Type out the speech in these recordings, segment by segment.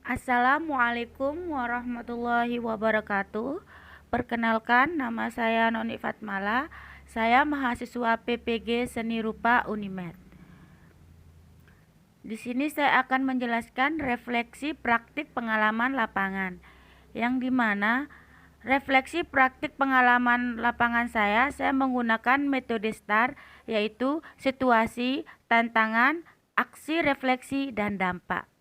Assalamualaikum warahmatullahi wabarakatuh. Perkenalkan, nama saya Noni Fatmala. Saya mahasiswa PPG Seni Rupa Unimed. Di sini saya akan menjelaskan refleksi praktik pengalaman lapangan, yang dimana refleksi praktik pengalaman lapangan saya menggunakan metode STAR, yaitu situasi, tantangan, aksi, refleksi, dan dampak.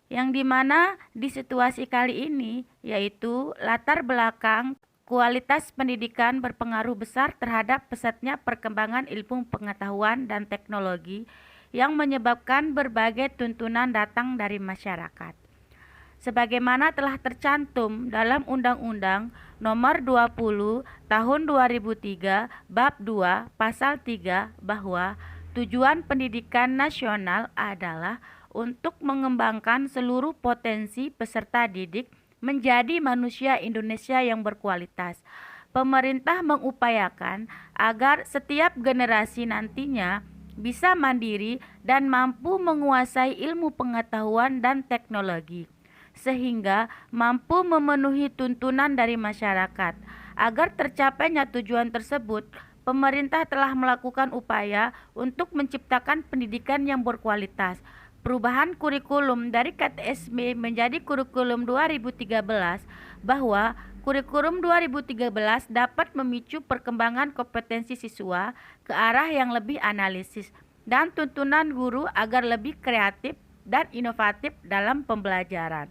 Yang dimana di situasi kali ini yaitu latar belakang kualitas pendidikan berpengaruh besar terhadap pesatnya perkembangan ilmu pengetahuan dan teknologi yang menyebabkan berbagai tuntunan datang dari masyarakat. Sebagaimana telah tercantum dalam Undang-Undang Nomor 20 Tahun 2003 Bab 2 Pasal 3 bahwa tujuan pendidikan nasional adalah untuk mengembangkan seluruh potensi peserta didik menjadi manusia Indonesia yang berkualitas. Pemerintah mengupayakan agar setiap generasi nantinya bisa mandiri dan mampu menguasai ilmu pengetahuan dan teknologi, sehingga mampu memenuhi tuntunan dari masyarakat. Agar tercapainya tujuan tersebut, pemerintah telah melakukan upaya untuk menciptakan pendidikan yang berkualitas. Perubahan kurikulum dari KTSB menjadi kurikulum 2013 bahwa kurikulum 2013 dapat memicu perkembangan kompetensi siswa ke arah yang lebih analisis dan tuntunan guru agar lebih kreatif dan inovatif dalam pembelajaran.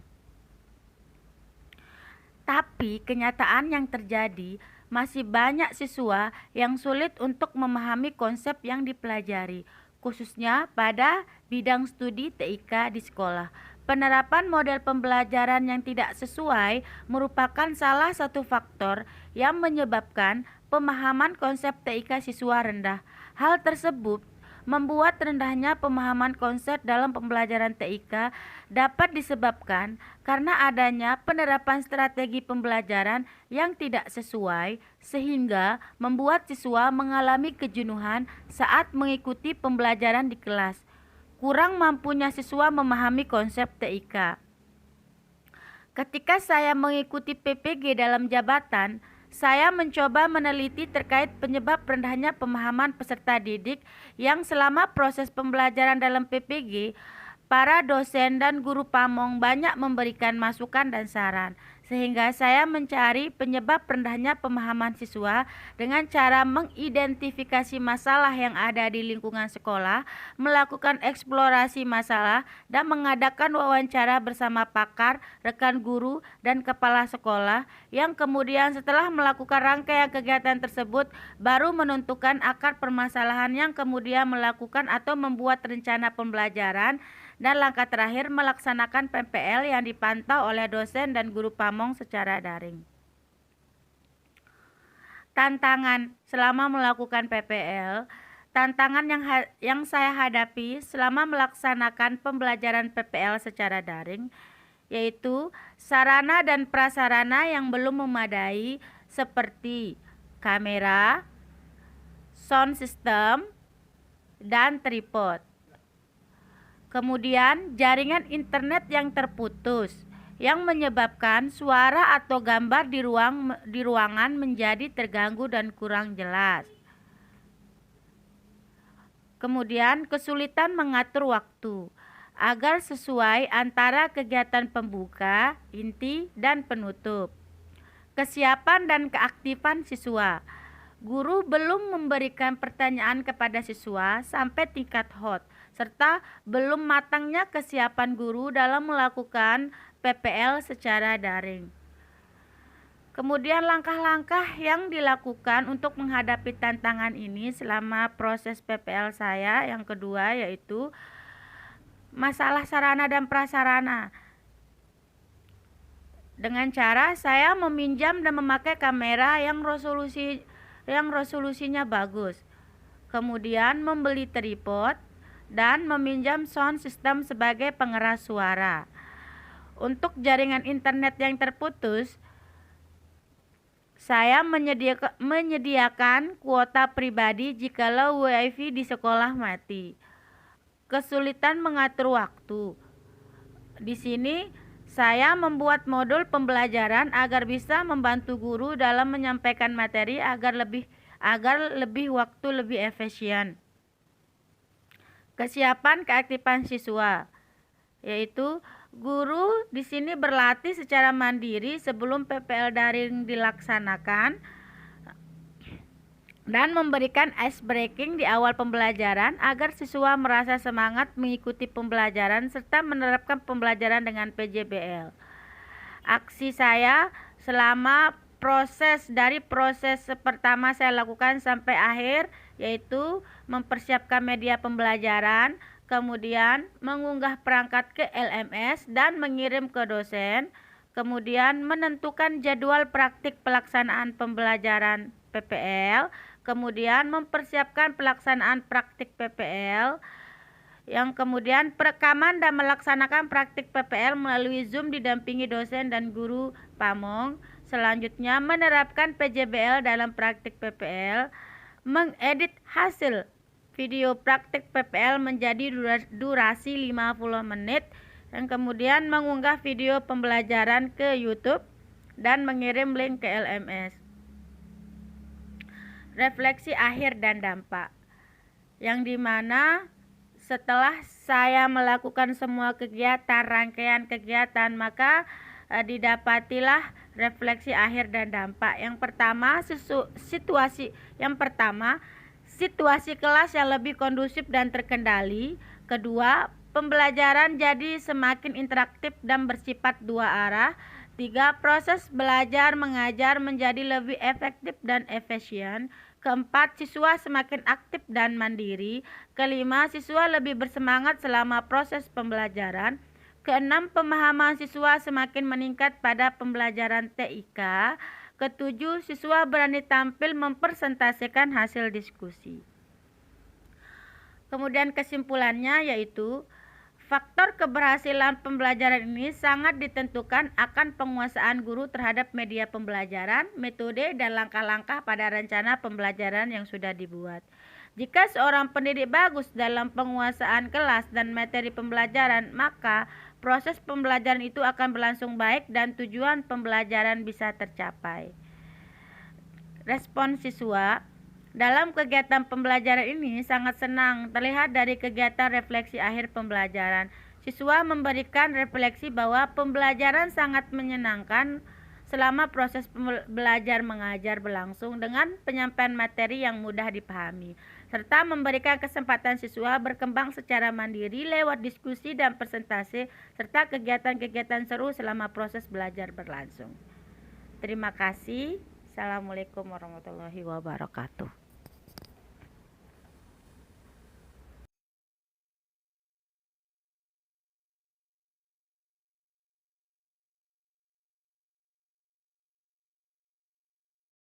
Tapi kenyataan yang terjadi masih banyak siswa yang sulit untuk memahami konsep yang dipelajari, khususnya pada bidang studi TIK di sekolah. Penerapan model pembelajaran yang tidak sesuai merupakan salah satu faktor yang menyebabkan pemahaman konsep TIK siswa rendah. Hal tersebut membuat rendahnya pemahaman konsep dalam pembelajaran TIK dapat disebabkan karena adanya penerapan strategi pembelajaran yang tidak sesuai, sehingga membuat siswa mengalami kejenuhan saat mengikuti pembelajaran di kelas. Kurang mampunya siswa memahami konsep TIK. Ketika saya mengikuti PPG dalam jabatan, saya mencoba meneliti terkait penyebab rendahnya pemahaman peserta didik yang selama proses pembelajaran dalam PPG, para dosen dan guru pamong banyak memberikan masukan dan saran, sehingga saya mencari penyebab rendahnya pemahaman siswa dengan cara mengidentifikasi masalah yang ada di lingkungan sekolah, melakukan eksplorasi masalah, dan mengadakan wawancara bersama pakar, rekan guru, dan kepala sekolah, yang kemudian setelah melakukan rangkaian kegiatan tersebut baru menentukan akar permasalahan, yang kemudian melakukan atau membuat rencana pembelajaran, dan langkah terakhir melaksanakan PPL yang dipantau oleh dosen dan guru pamong secara daring. Tantangan selama melakukan PPL. Tantangan yang saya hadapi selama melaksanakan pembelajaran PPL secara daring yaitu sarana dan prasarana yang belum memadai seperti kamera, sound system, dan tripod. Kemudian jaringan internet yang terputus yang menyebabkan suara atau gambar di ruangan menjadi terganggu dan kurang jelas. Kemudian kesulitan mengatur waktu agar sesuai antara kegiatan pembuka, inti, dan penutup. Kesiapan dan keaktifan siswa. Guru belum memberikan pertanyaan kepada siswa sampai tingkat hot, serta belum matangnya kesiapan guru dalam melakukan PPL secara daring. Kemudian langkah-langkah yang dilakukan untuk menghadapi tantangan ini selama proses PPL saya yang kedua yaitu masalah sarana dan prasarana. Dengan cara saya meminjam dan memakai kamera yang resolusinya bagus. Kemudian membeli tripod dan meminjam sound system sebagai pengeras suara. Untuk jaringan internet yang terputus, saya menyediakan kuota pribadi jikalau WiFi di sekolah mati. Kesulitan mengatur waktu. Di sini saya membuat modul pembelajaran agar bisa membantu guru dalam menyampaikan materi agar lebih waktu lebih efisien. Kesiapan keaktifan siswa, yaitu guru di sini berlatih secara mandiri sebelum PPL daring dilaksanakan dan memberikan ice breaking di awal pembelajaran agar siswa merasa semangat mengikuti pembelajaran serta menerapkan pembelajaran dengan PJBL. Aksi saya selama proses pertama saya lakukan sampai akhir, yaitu mempersiapkan media pembelajaran, kemudian mengunggah perangkat ke LMS dan mengirim ke dosen, kemudian menentukan jadwal praktik pelaksanaan pembelajaran PPL, kemudian mempersiapkan pelaksanaan praktik PPL, yang kemudian perekaman dan melaksanakan praktik PPL melalui Zoom didampingi dosen dan guru pamong. Selanjutnya menerapkan PJBL dalam praktik PPL, mengedit hasil video praktik PPL menjadi durasi 50 menit, dan kemudian mengunggah video pembelajaran ke YouTube dan mengirim link ke LMS. Refleksi akhir dan dampak, yang dimana setelah saya melakukan semua rangkaian kegiatan, maka didapatilah refleksi akhir dan dampak. Yang pertama, situasi kelas yang lebih kondusif dan terkendali. Kedua, pembelajaran jadi semakin interaktif dan bersifat dua arah. 3. Proses belajar mengajar menjadi lebih efektif dan efisien. Keempat, siswa semakin aktif dan mandiri. Kelima, siswa lebih bersemangat selama proses pembelajaran. Keenam, pemahaman siswa semakin meningkat pada pembelajaran TIK. Ketujuh, siswa berani tampil mempresentasikan hasil diskusi. Kemudian kesimpulannya yaitu faktor keberhasilan pembelajaran ini sangat ditentukan akan penguasaan guru terhadap media pembelajaran, metode, dan langkah-langkah pada rencana pembelajaran yang sudah dibuat. Jika seorang pendidik bagus dalam penguasaan kelas dan materi pembelajaran, maka proses pembelajaran itu akan berlangsung baik dan tujuan pembelajaran bisa tercapai. Respon siswa dalam kegiatan pembelajaran ini sangat senang terlihat dari kegiatan refleksi akhir pembelajaran. Siswa memberikan refleksi bahwa pembelajaran sangat menyenangkan selama proses belajar mengajar berlangsung dengan penyampaian materi yang mudah dipahami, serta memberikan kesempatan siswa berkembang secara mandiri lewat diskusi dan presentasi serta kegiatan-kegiatan seru selama proses belajar berlangsung. Terima kasih. Assalamualaikum warahmatullahi wabarakatuh.